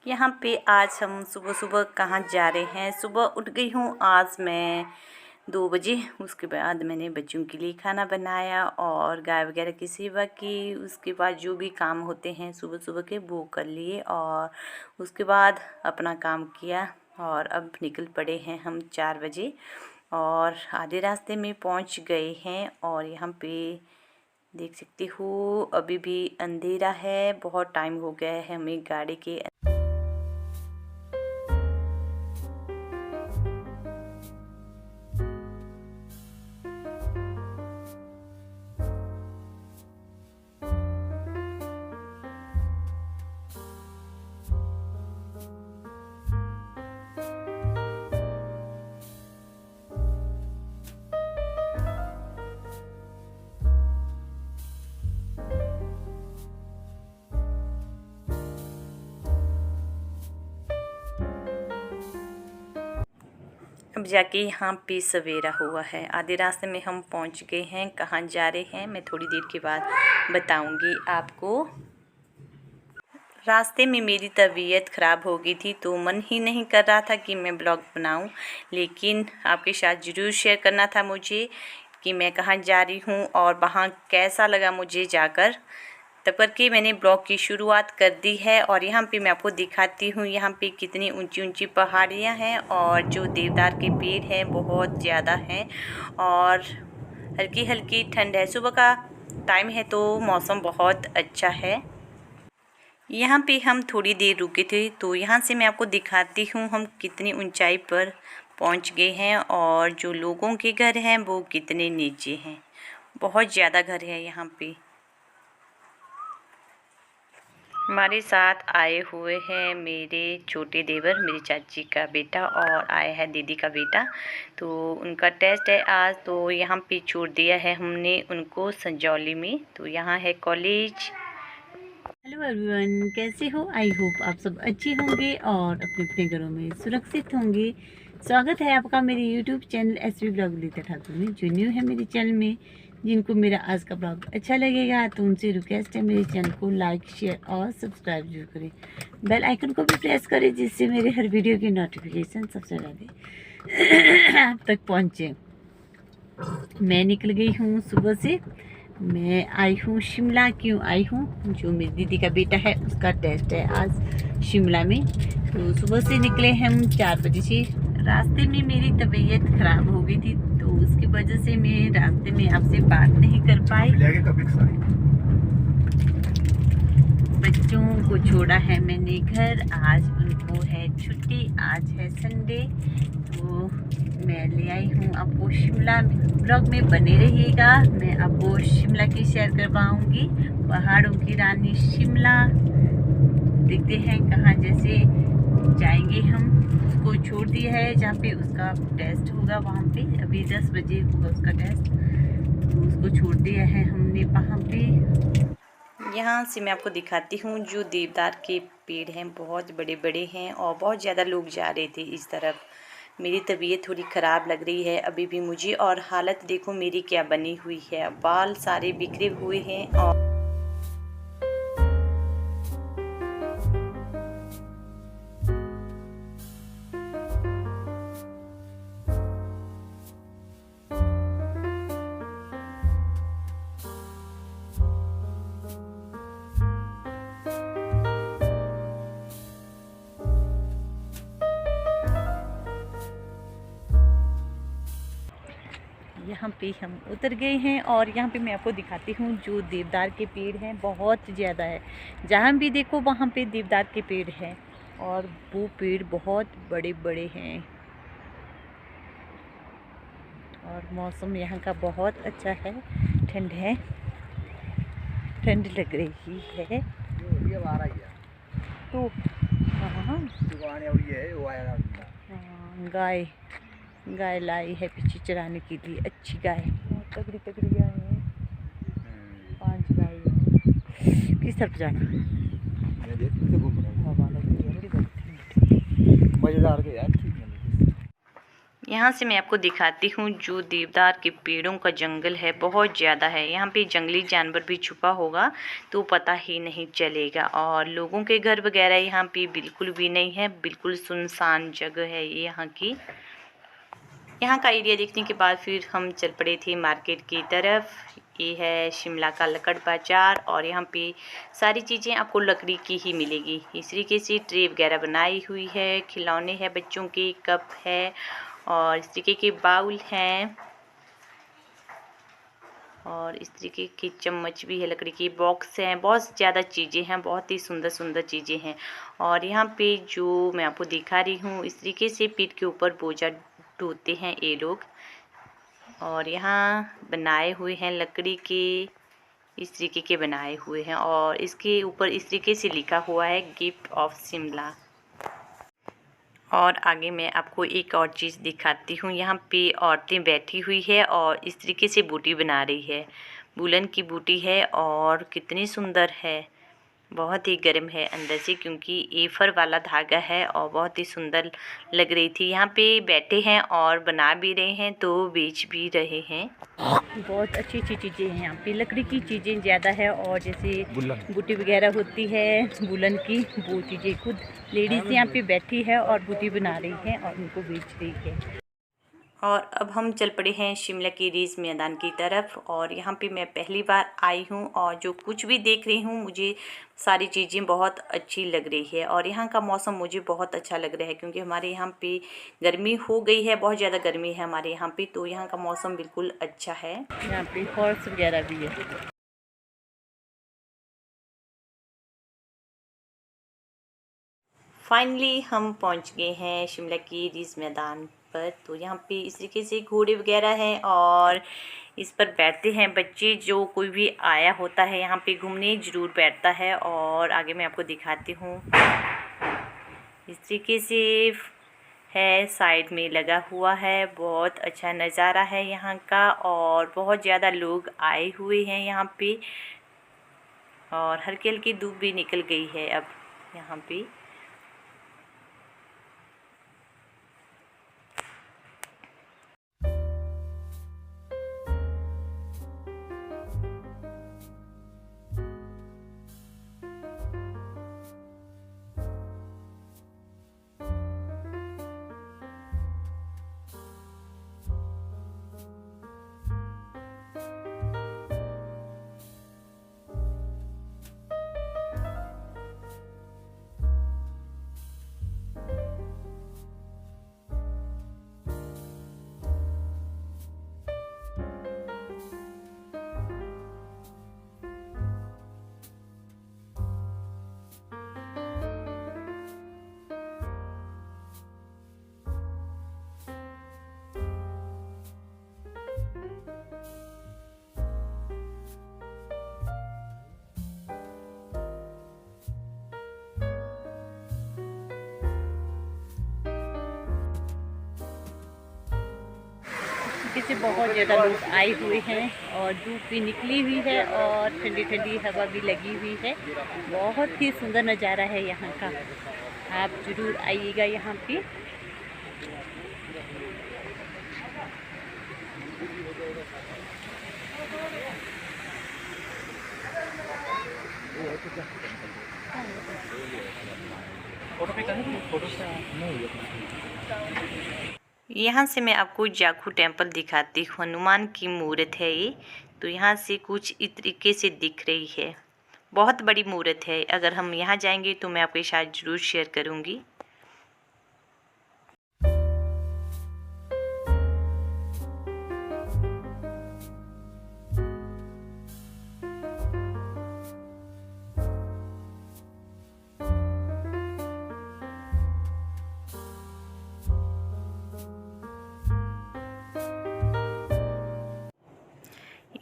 यहाँ पे आज हम सुबह सुबह कहाँ जा रहे हैं। सुबह उठ गई हूँ आज मैं 2 बजे। उसके बाद मैंने बच्चों के लिए खाना बनाया और गाय वगैरह की सेवा की। उसके बाद जो भी काम होते हैं सुबह सुबह के वो कर लिए और उसके बाद अपना काम किया और अब निकल पड़े हैं हम 4 बजे और आधे रास्ते में पहुँच गए हैं। और यहाँ पे देख सकते हो अभी भी अंधेरा है, बहुत टाइम हो गया है हमें गाड़ी के अब जाके यहाँ पे सवेरा हुआ है। आधे रास्ते में हम पहुँच गए हैं। कहाँ जा रहे हैं मैं थोड़ी देर के बाद बताऊँगी आपको। रास्ते में मेरी तबीयत ख़राब हो गई थी तो मन ही नहीं कर रहा था कि मैं ब्लॉग बनाऊं, लेकिन आपके साथ ज़रूर शेयर करना था मुझे कि मैं कहाँ जा रही हूँ और वहाँ कैसा लगा मुझे जाकर। तब करके मैंने ब्लॉग की शुरुआत कर दी है। और यहाँ पे मैं आपको दिखाती हूँ यहाँ पे कितनी ऊंची ऊंची पहाड़ियाँ हैं और जो देवदार के पेड़ हैं बहुत ज़्यादा हैं और हल्की हल्की ठंड है। सुबह का टाइम है तो मौसम बहुत अच्छा है। यहाँ पे हम थोड़ी देर रुके थे तो यहाँ से मैं आपको दिखाती हूँ हम कितनी ऊंचाई पर पहुँच गए हैं और जो लोगों के घर हैं वो कितने नीचे हैं। बहुत ज़्यादा घर है यहाँ पे। हमारे साथ आए हुए हैं मेरे छोटे देवर, मेरी चाची का बेटा और आया है दीदी का बेटा। तो उनका टेस्ट है आज तो यहाँ पे छोड़ दिया है हमने उनको संजौली में। तो यहाँ है कॉलेज। हेलो एवरीवन, कैसे हो? आई होप आप सब अच्छे होंगे और अपने अपने घरों में सुरक्षित होंगे। स्वागत है आपका मेरे YouTube channel SV blog Lita Thakur में। जो न्यू है मेरे चैनल में, जिनको मेरा आज का ब्लॉग अच्छा लगेगा तो उनसे रिक्वेस्ट है मेरे चैनल को लाइक शेयर और सब्सक्राइब जरूर करें। बेल आइकन को भी प्रेस करें जिससे मेरे हर वीडियो की नोटिफिकेशन सबसे पहले आप तक पहुँचे। मैं निकल गई हूँ सुबह से। मैं आई हूँ शिमला। क्यों आई हूँ? जो मेरी दीदी का बेटा है उसका टेस्ट है आज शिमला में। तो सुबह से निकले हम 4 बजे से। रास्ते में मेरी तबीयत ख़राब हो गई थी तो उसकी वजह से मैं रास्ते में आपसे बात नहीं कर पाई। बच्चों को छोड़ा है मैंने घर, आज उनको है छुट्टी, आज है संडे। तो मैं ले आई हूँ आपको शिमला। ब्लॉग में बने रहिएगा, मैं आपको शिमला की शेयर करवाऊँगी। पहाड़ों की रानी शिमला। देखते हैं कहाँ जैसे जाएंगे हम। उसको छोड़ दिया है जहाँ पे उसका टेस्ट होगा वहाँ पे। अभी 10 बजे होगा उसका टेस्ट तो उसको छोड़ दिया है हमने वहाँ पे। यहाँ से मैं आपको दिखाती हूँ जो देवदार के पेड़ हैं बहुत बड़े बड़े हैं और बहुत ज़्यादा लोग जा रहे थे इस तरफ। मेरी तबीयत थोड़ी ख़राब लग रही है अभी भी मुझे और हालत देखो मेरी क्या बनी हुई है। बाल सारे बिखरे हुए हैं और यहाँ पे हम उतर गए हैं और यहाँ पे मैं आपको दिखाती हूँ जो देवदार के पेड़ हैं बहुत ज़्यादा है। जहाँ भी देखो वहाँ पे देवदार के पेड़ हैं और वो पेड़ बहुत बड़े बड़े हैं। और मौसम यहाँ का बहुत अच्छा है, ठंड है, ठंड लग रही है। तो हाँ गाय गाय लाई है पीछे चराने के लिए। अच्छी गाय, तगड़ी तगड़ी गाय है। 5 गाय है। किस तरफ जाना? हवा लग रही है बड़ी। यहाँ से मैं आपको दिखाती हूँ जो देवदार के पेड़ों का जंगल है, बहुत ज़्यादा है। यहाँ पे जंगली जानवर भी छुपा होगा तो पता ही नहीं चलेगा। और लोगों के घर वगैरह यहाँ पे बिल्कुल भी नहीं है, बिल्कुल सुनसान जगह है ये यहाँ की। यहाँ का एरिया देखने के बाद फिर हम चल पड़े थे मार्केट की तरफ। ये है शिमला का लक्कड़ बाज़ार और यहाँ पे सारी चीज़ें आपको लकड़ी की ही मिलेगी। इस तरीके से ट्रे वगैरह बनाई हुई है, खिलौने हैं बच्चों के, कप है और इस तरीके के बाउल हैं और इस तरीके की चम्मच भी है, लकड़ी की बॉक्स हैं, बहुत ज़्यादा चीज़ें हैं, बहुत ही सुंदर सुंदर चीज़ें हैं। और यहाँ पे जो मैं आपको दिखा रही हूँ, इस तरीके से पीठ के ऊपर बोझा ढोते हैं ये लोग। और यहाँ बनाए हुए हैं लकड़ी के, इस तरीके के बनाए हुए हैं और इसके ऊपर इस तरीके से लिखा हुआ है गिफ्ट ऑफ शिमला। और आगे मैं आपको एक और चीज़ दिखाती हूँ। यहाँ पे औरतें बैठी हुई है और इस तरीके से बूटी बना रही है, वूलन की बूटी है और कितनी सुंदर है, बहुत ही गर्म है अंदर से क्योंकि एफर वाला धागा है और बहुत ही सुंदर लग रही थी। यहाँ पे बैठे हैं और बना भी रहे हैं तो बेच भी रहे हैं। बहुत अच्छी अच्छी चीज़ें हैं यहाँ पे, लकड़ी की चीज़ें ज़्यादा है और जैसे बूटी वगैरह होती है वूलन की, वो चीज़ें खुद लेडीज़ यहाँ पे बैठी है और बूटी बना रही है और उनको बेच रही है। और अब हम चल पड़े हैं शिमला की रिज मैदान की तरफ और यहाँ पे मैं पहली बार आई हूँ और जो कुछ भी देख रही हूँ मुझे सारी चीज़ें बहुत अच्छी लग रही है। और यहाँ का मौसम मुझे बहुत अच्छा लग रहा है क्योंकि हमारे यहाँ पे गर्मी हो गई है, बहुत ज़्यादा गर्मी है हमारे यहाँ पे, तो यहाँ का मौसम बिल्कुल अच्छा है। यहाँ पे हॉर्स वगैरह भी है। फाइनली हम पहुंच गए हैं शिमला की रिज मैदान पर। तो यहाँ पे इस तरीके से घोड़े वगैरह हैं और इस पर बैठते हैं बच्चे, जो कोई भी आया होता है यहाँ पे घूमने ज़रूर बैठता है। और आगे मैं आपको दिखाती हूँ, इस तरीके से है, साइड में लगा हुआ है, बहुत अच्छा नज़ारा है यहाँ का और बहुत ज़्यादा लोग आए हुए हैं यहाँ पे। और हल्की हल्की धूप भी निकल गई है अब यहाँ पे। से बहुत ज़्यादा लोग आए हुए हैं और धूप भी निकली हुई है और ठंडी ठंडी हवा भी लगी हुई है। बहुत ही सुंदर नज़ारा है यहाँ का, आप ज़रूर आइएगा यहाँ पे। यहाँ से मैं आपको जाखू टेम्पल दिखाती हूँ, हनुमान की मूर्त है ये। तो यहाँ से कुछ इस तरीके से दिख रही है, बहुत बड़ी मूर्त है। अगर हम यहाँ जाएंगे तो मैं आपके साथ ज़रूर शेयर करूँगी।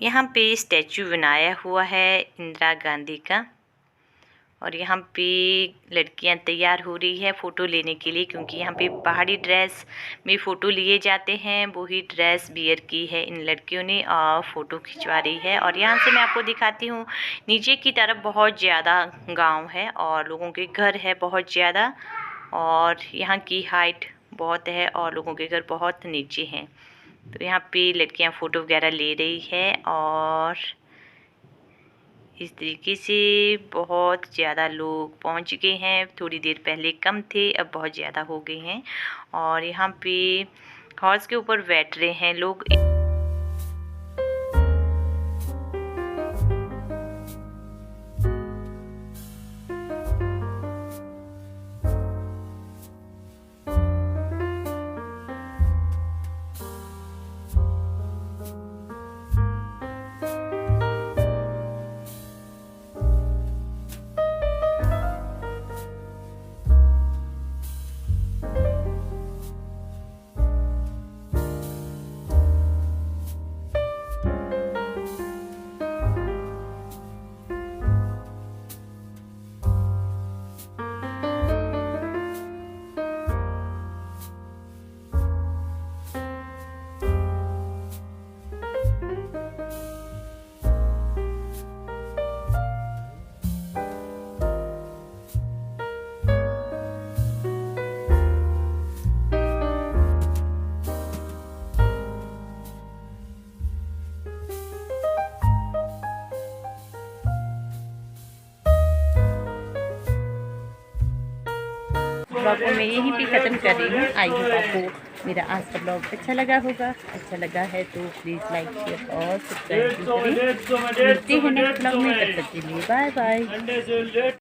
यहाँ पे स्टैचू बनाया हुआ है इंदिरा गांधी का और यहाँ पे लड़कियां तैयार हो रही है फ़ोटो लेने के लिए, क्योंकि यहाँ पे पहाड़ी ड्रेस में फ़ोटो लिए जाते हैं, वही ड्रेस वियर की है इन लड़कियों ने और फ़ोटो खिंचवा रही है। और यहाँ से मैं आपको दिखाती हूँ, नीचे की तरफ बहुत ज़्यादा गांव है और लोगों के घर है बहुत ज़्यादा और यहाँ की हाइट बहुत है और लोगों के घर बहुत नीचे हैं। तो यहाँ पे लड़कियाँ फ़ोटो वगैरह ले रही है और इस तरीके से बहुत ज़्यादा लोग पहुँच गए हैं। थोड़ी देर पहले कम थे, अब बहुत ज़्यादा हो गए हैं और यहाँ पे हॉर्स के ऊपर बैठ रहे हैं लोग। ब्लॉग को मैं यहीं पे ख़त्म कर रही हूँ। आई होप आपको मेरा आज का ब्लॉग अच्छा लगा होगा। अच्छा लगा है तो प्लीज़ लाइक शेयर और सब्सक्राइब करें। मिलते हैं नेक्स्ट ब्लॉग में, तब तक के लिए बाय बाय।